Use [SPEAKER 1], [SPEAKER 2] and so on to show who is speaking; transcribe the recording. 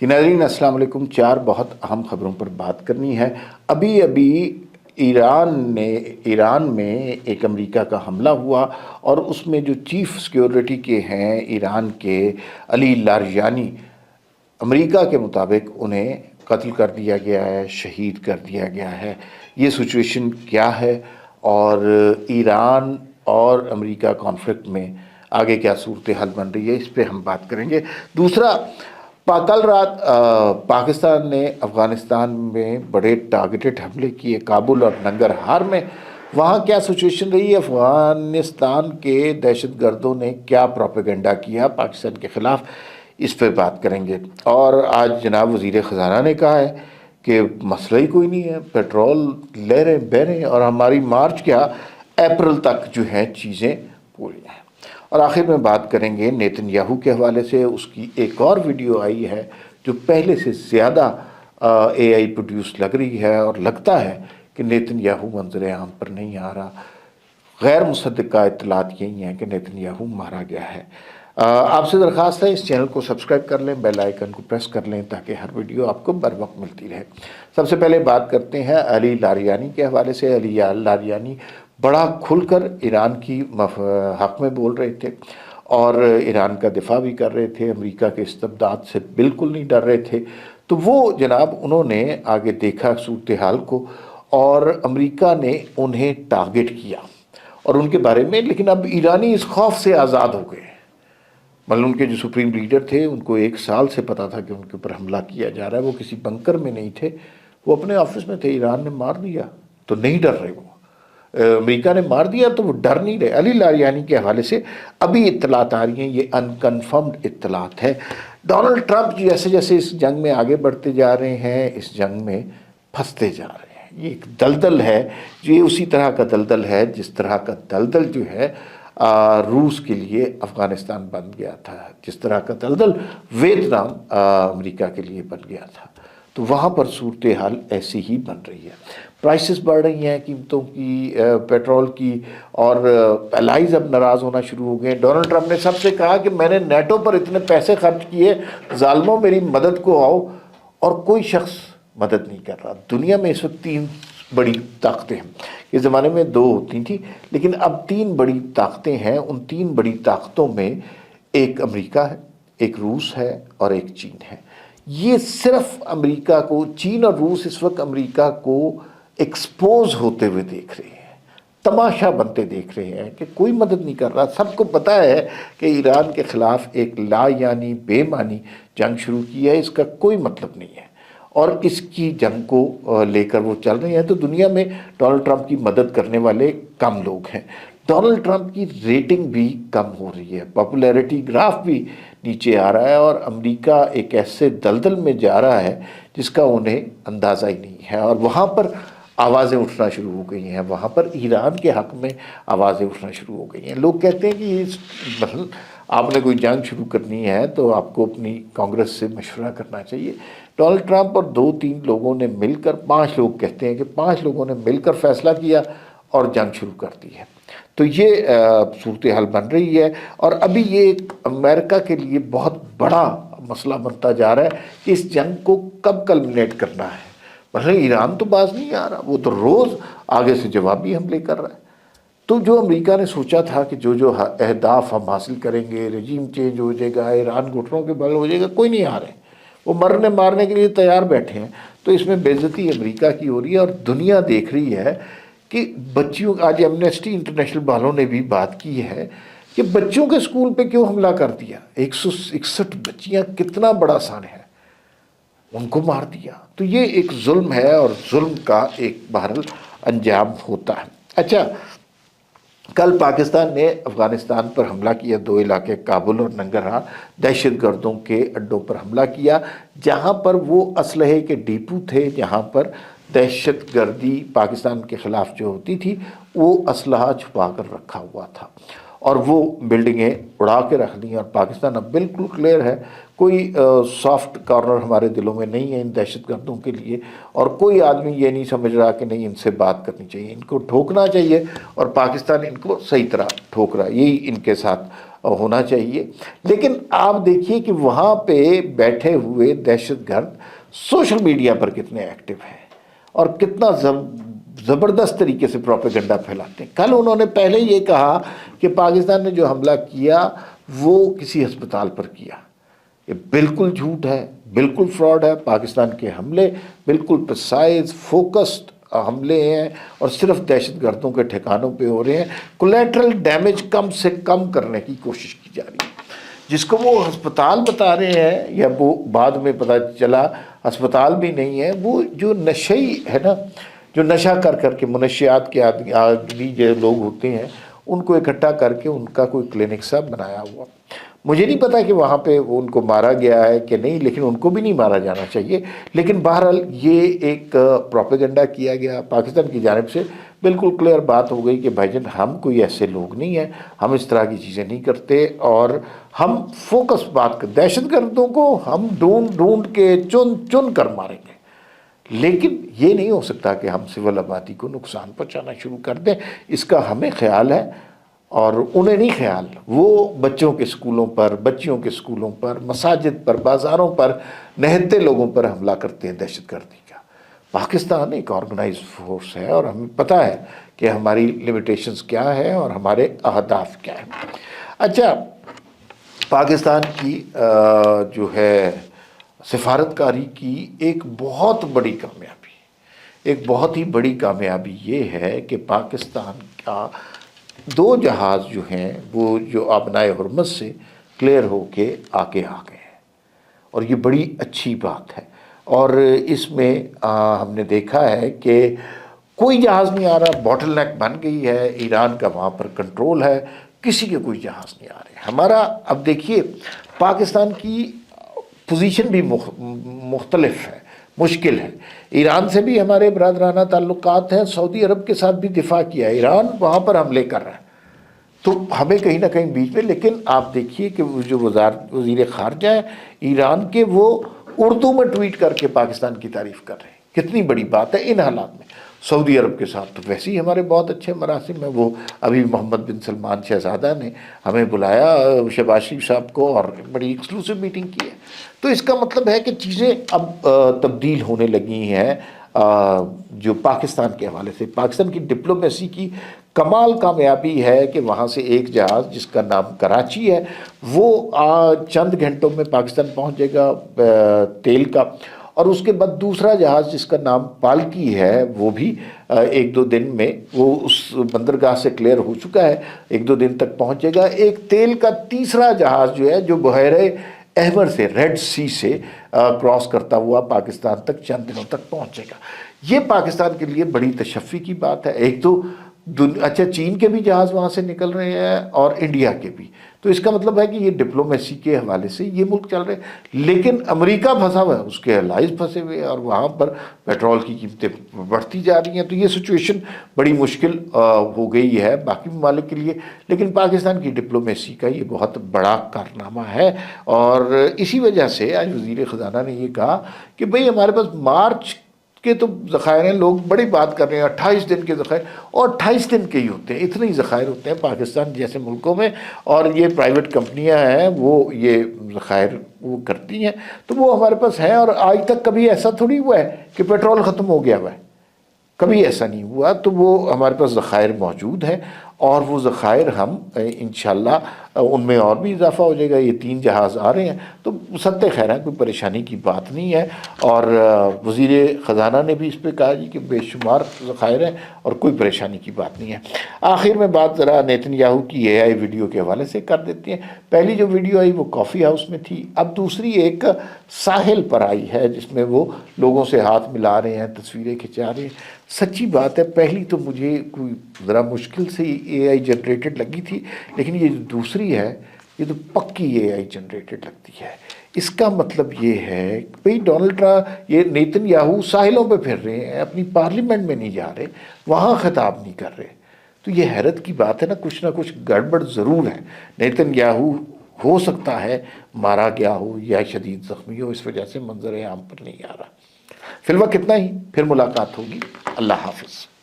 [SPEAKER 1] जी नाज़रीन अस्सलाम वालेकुम। चार बहुत अहम खबरों पर बात करनी है। अभी अभी ईरान में एक अमेरिका का हमला हुआ और उसमें जो चीफ सिक्योरिटी के हैं ईरान के अली लारियानी, अमेरिका के मुताबिक उन्हें कत्ल कर दिया गया है, शहीद कर दिया गया है। ये सिचुएशन क्या है और ईरान और अमेरिका कॉन्फ्लिक्ट में आगे क्या सूरत हाल बन रही है, इस पे हम बात करेंगे। दूसरा, कल रात पाकिस्तान ने अफ़गानिस्तान में बड़े टारगेटेड हमले किए, काबुल और नंगरहार में। वहाँ क्या सिचुएशन रही, अफ़गानिस्तान के दहशतगर्दों ने क्या प्रोपेगेंडा किया पाकिस्तान के ख़िलाफ़, इस पर बात करेंगे। और आज जनाब वज़ीर ख़ज़ाना ने कहा है कि मसला ही कोई नहीं है, पेट्रोल ले रहे बह रहे हैं और हमारी मार्च क्या अप्रैल तक जो है चीज़ें पूरी हैं। और आखिर में बात करेंगे नेतन्याहू के हवाले से। उसकी एक और वीडियो आई है जो पहले से ज़्यादा AI प्रोड्यूस लग रही है और लगता है कि नेतन्याहू मंजर आम पर नहीं आ रहा। गैर मुसद्दिक़ा इत्तलात यही हैं कि नेतन्याहू मारा गया है। आपसे दरख्वास्त है इस चैनल को सब्सक्राइब कर लें, बेल आइकन को प्रेस कर लें ताकि हर वीडियो आपको बर वक्त मिलती रहे। सबसे पहले बात करते हैं अली लारियानी के हवाले से। अली लारियानी बड़ा खुलकर ईरान की हक़ में बोल रहे थे और ईरान का दिफा भी कर रहे थे, अमेरिका के इस्तिबदाद से बिल्कुल नहीं डर रहे थे। तो वो जनाब उन्होंने आगे देखा सूरत हाल को और अमेरिका ने उन्हें टारगेट किया और उनके बारे में, लेकिन अब ईरानी इस खौफ से आज़ाद हो गए। मतलब उनके जो सुप्रीम लीडर थे उनको 1 साल से पता था कि उनके ऊपर हमला किया जा रहा है। वो किसी बंकर में नहीं थे, वो अपने ऑफिस में थे। ईरान ने मार दिया तो नहीं डर रहे, वो अमेरिका ने मार दिया तो वो डर नहीं रहे। अली लारियानी के हवाले से अभी इत्तलात आ रही हैं, ये अनकन्फर्म्ड इत्तलात है। डोनाल्ड ट्रंप जैसे जैसे इस जंग में आगे बढ़ते जा रहे हैं, इस जंग में फंसते जा रहे हैं। ये एक दलदल है, ये उसी तरह का दलदल है जिस तरह का दलदल जो है रूस के लिए अफ़गानिस्तान बन गया था, जिस तरह का दलदल वियतनाम अमेरिका के लिए बन गया था। तो वहाँ पर सूरत हाल ऐसी ही बन रही है। प्राइसेस बढ़ रही हैं कीमतों की, पेट्रोल की, और एलाइज अब नाराज़ होना शुरू हो गए। डोनाल्ड ट्रंप ने सबसे कहा कि मैंने नेटो पर इतने पैसे खर्च किए, ज़ालिमों मेरी मदद को आओ, और कोई शख्स मदद नहीं कर रहा। दुनिया में इस वक्त 3 बड़ी ताकतें हैं। इस ज़माने में 2 होती थी, लेकिन अब 3 बड़ी ताकतें हैं। उन 3 बड़ी ताकतों में एक अमेरिका है, एक रूस है और एक चीन है। ये सिर्फ अमेरिका को, चीन और रूस इस वक्त अमेरिका को एक्सपोज होते हुए देख रहे हैं, तमाशा बनते देख रहे हैं कि कोई मदद नहीं कर रहा। सबको पता है कि ईरान के ख़िलाफ़ एक लायानी बेमानी जंग शुरू की है, इसका कोई मतलब नहीं है और इसकी जंग को लेकर वो चल रहे हैं। तो दुनिया में डोनाल्ड ट्रंप की मदद करने वाले कम लोग हैं। डोनाल्ड ट्रंप की रेटिंग भी कम हो रही है, पॉपुलैरिटी ग्राफ भी नीचे आ रहा है और अमेरिका एक ऐसे दलदल में जा रहा है जिसका उन्हें अंदाज़ा ही नहीं है। और वहाँ पर आवाज़ें उठना शुरू हो गई हैं, वहाँ पर ईरान के हक़ में आवाज़ें उठना शुरू हो गई हैं। लोग कहते हैं कि इस मतलब आपने कोई जंग शुरू करनी है तो आपको अपनी कांग्रेस से मशवरा करना चाहिए। डोनाल्ड ट्रंप और 2-3 लोगों ने मिलकर, 5 लोग कहते हैं कि 5 लोगों ने मिलकर फैसला किया और जंग शुरू कर दी है। तो ये सूरत हाल बन रही है और अभी ये अमेरिका के लिए बहुत बड़ा मसला बनता जा रहा है कि इस जंग को कब कल्मिनेट करना है। मतलब ईरान तो बाज नहीं आ रहा, वो तो रोज़ आगे से जवाबी हमले कर रहा है। तो जो अमेरिका ने सोचा था कि जो जो अहदाफ हम हासिल करेंगे, रजीम चेंज हो जाएगा, ईरान घुटनों के बल हो जाएगा, कोई नहीं आ रहे, वो मरने मारने के लिए तैयार बैठे हैं। तो इसमें बेइज्जती अमेरिका की हो रही है और दुनिया देख रही है कि बच्चियों, आज एमनेस्टी इंटरनेशनल वालों ने भी बात की है कि बच्चों के स्कूल पे क्यों हमला कर दिया। 161 बच्चियाँ, कितना बड़ा सान है, उनको मार दिया। तो ये एक जुल्म है और जुल्म का एक बहरहाल अंजाम होता है। अच्छा, कल पाकिस्तान ने अफ़गानिस्तान पर हमला किया, 2 इलाके काबुल और नंगरहार, दहशतगर्दों के अड्डों पर हमला किया जहां पर वो असलहे के डिपो थे, जहां पर दहशतगर्दी पाकिस्तान के ख़िलाफ़ जो होती थी वो असलहा छुपा कर रखा हुआ था और वो बिल्डिंगें उड़ा के रख दी। और पाकिस्तान अब बिल्कुल क्लियर है, कोई सॉफ्ट कॉर्नर हमारे दिलों में नहीं है इन दहशतगर्दों के लिए, और कोई आदमी ये नहीं समझ रहा कि नहीं इनसे बात करनी चाहिए, इनको ठोकना चाहिए, और पाकिस्तान इनको सही तरह ठोक रहा है। यही इनके साथ ہونا چاہیے. لیکن آپ دیکھیے کہ وہاں پہ بیٹھے ہوئے دہشت گرد سوشل میڈیا پر کتنے ایکٹیو ہیں اور کتنا زبردست طریقے سے پروپیگنڈا پھیلاتے ہیں. کل انہوں نے پہلے یہ کہا کہ پاکستان نے جو حملہ کیا وہ کسی ہسپتال پر کیا. یہ بالکل جھوٹ ہے، بالکل فراڈ ہے. پاکستان کے حملے بالکل پریسائز فوکسڈ حملے ہیں اور صرف دہشت گردوں کے ٹھکانوں پہ ہو رہے ہیں. کولیٹرل ڈیمیج کم سے کم کرنے کی کوشش کی جا رہی ہے. جس کو وہ ہسپتال بتا رہے ہیں یا وہ بعد میں پتہ چلا ہسپتال بھی نہیں ہے، وہ جو نشئی ہے نا، جو نشہ کر کر کے منشیات کے آدمی جو لوگ ہوتے ہیں ان کو اکٹھا کر کے ان کا کوئی کلینک سا بنایا ہوا. مجھے نہیں پتا کہ وہاں پہ ان کو مارا گیا ہے کہ نہیں، لیکن ان کو بھی نہیں مارا جانا چاہیے. لیکن بہرحال یہ ایک پروپیگنڈا کیا گیا پاکستان کی جانب سے. بالکل کلیئر بات ہو گئی کہ بھائی جان ہم کوئی ایسے لوگ نہیں ہیں، ہم اس طرح کی چیزیں نہیں کرتے اور ہم فوکس بات کر دہشت گردوں کو ہم ڈھونڈ کے چن کر ماریں گے. لیکن یہ نہیں ہو سکتا کہ ہم سول آبادی کو نقصان پہنچانا شروع کر دیں. اس کا ہمیں خیال ہے اور انہیں نہیں خیال. وہ بچوں کے اسکولوں پر، بچیوں کے اسکولوں پر، مساجد پر، بازاروں پر، نہتے لوگوں پر حملہ کرتے ہیں دہشت گردی کا. پاکستان ایک آرگنائز فورس ہے اور ہمیں پتہ ہے کہ ہماری لیمیٹیشنز کیا ہے اور ہمارے اہداف کیا ہیں. اچھا، پاکستان کی جو ہے سفارتکاری کی ایک بہت بڑی کامیابی، ایک بہت ہی بڑی کامیابی یہ ہے کہ پاکستان کا 2 جہاز جو ہیں وہ جو آبنائے حرمت سے کلیئر ہو کے آگے آ گئے ہیں اور یہ بڑی اچھی بات ہے. اور اس میں ہم نے دیکھا ہے کہ کوئی جہاز نہیں آ رہا، باٹل نیک بن گئی ہے. ایران کا وہاں پر کنٹرول ہے، کسی کے کوئی جہاز نہیں آ رہے. ہمارا اب دیکھیے پاکستان کی پوزیشن بھی مختلف ہے، مشکل ہے. ایران سے بھی ہمارے برادرانہ تعلقات ہیں، سعودی عرب کے ساتھ بھی دفاع کیا. ایران وہاں پر حملے کر رہا ہے تو ہمیں کہیں نہ کہیں بیچ میں. لیکن آپ دیکھیے کہ وہ جو وزیر خارجہ ہیں ایران کے، وہ اردو میں ٹویٹ کر کے پاکستان کی تعریف کر رہے ہیں. کتنی بڑی بات ہے ان حالات میں. سعودی عرب کے ساتھ تو ویسے ہی ہمارے بہت اچھے مراسم ہیں. وہ ابھی محمد بن سلمان شہزادہ نے ہمیں بلایا شہباز شریف صاحب کو اور بڑی ایکسکلوسیو میٹنگ کی ہے. تو اس کا مطلب ہے کہ چیزیں اب تبدیل ہونے لگی ہیں جو پاکستان کے حوالے سے. پاکستان کی ڈپلومیسی کی کمال کامیابی ہے کہ وہاں سے ایک جہاز جس کا نام کراچی ہے وہ چند گھنٹوں میں پاکستان پہنچ جائے گا تیل کا. اور اس کے بعد دوسرا جہاز جس کا نام پالکی ہے وہ بھی 1-2 دن میں وہ اس بندرگاہ سے کلیئر ہو چکا ہے، 1-2 دن تک پہنچے گا. ایک تیل کا تیسرا جہاز جو ہے جو بحیرہ احمر سے، ریڈ سی سے کراس کرتا ہوا پاکستان تک چند دنوں تک پہنچے گا. یہ پاکستان کے لیے بڑی تشفی کی بات ہے. ایک تو اچھا چین کے بھی جہاز وہاں سے نکل رہے ہیں اور انڈیا کے بھی. تو اس کا مطلب ہے کہ یہ ڈپلومیسی کے حوالے سے یہ ملک چل رہے ہیں. لیکن امریکہ پھنسا ہوا ہے، اس کے الائز پھنسے ہوئے ہیں اور وہاں پر پیٹرول کی قیمتیں بڑھتی جا رہی ہیں. تو یہ سچویشن بڑی مشکل ہو گئی ہے باقی ممالک کے لیے. لیکن پاکستان کی ڈپلومیسی کا یہ بہت بڑا کارنامہ ہے اور اسی وجہ سے آج وزیر خزانہ نے یہ کہا کہ بھئی ہمارے پاس مارچ کے تو ذخائر ہیں. لوگ بڑی بات کر رہے ہیں 28 دن کے ذخائر، اور 28 دن کے ہی ہوتے ہیں. اتنے ہی ذخائر ہوتے ہیں پاکستان جیسے ملکوں میں اور یہ پرائیویٹ کمپنیاں ہیں وہ یہ ذخائر وہ کرتی ہیں. تو وہ ہمارے پاس ہیں اور آج تک کبھی ایسا تھوڑی ہوا ہے کہ پیٹرول ختم ہو گیا ہوا ہے، کبھی ایسا نہیں ہوا. تو وہ ہمارے پاس ذخائر موجود ہیں اور وہ ذخائر ہم انشاءاللہ ان میں اور بھی اضافہ ہو جائے گا. یہ 3 جہاز آ رہے ہیں تو سد خیر ہے، کوئی پریشانی کی بات نہیں ہے. اور وزیر خزانہ نے بھی اس پہ کہا جی کہ بے شمار ذخائر ہیں اور کوئی پریشانی کی بات نہیں ہے. آخر میں بات ذرا نیتن یاہو کی AI ویڈیو کے حوالے سے کر دیتے ہیں. پہلی جو ویڈیو آئی وہ کافی ہاؤس میں تھی، اب دوسری ایک ساحل پر آئی ہے جس میں وہ لوگوں سے ہاتھ ملا رہے ہیں، تصویریں کھنچا رہے ہیں. سچی بات ہے پہلی تو مجھے کوئی ذرا مشکل سے AI جنریٹڈ لگی تھی، لیکن یہ جو دوسری ہے یہ تو پکی AI جنریٹڈ لگتی ہے. اس کا مطلب یہ ہے کہ بھئی ڈونلڈ ٹرمپ، یہ نیتن یاہو ساحلوں پہ پھر رہے ہیں، اپنی پارلیمنٹ میں نہیں جا رہے، وہاں خطاب نہیں کر رہے. تو یہ حیرت کی بات ہے نا، کچھ نہ کچھ گڑبڑ ضرور ہے. نیتن یاہو ہو سکتا ہے مارا گیا ہو یا شدید زخمی ہو، اس وجہ سے منظر عام پر نہیں آ رہا. فی الوقت اتنا ہی، پھر ملاقات ہوگی. اللہ حافظ.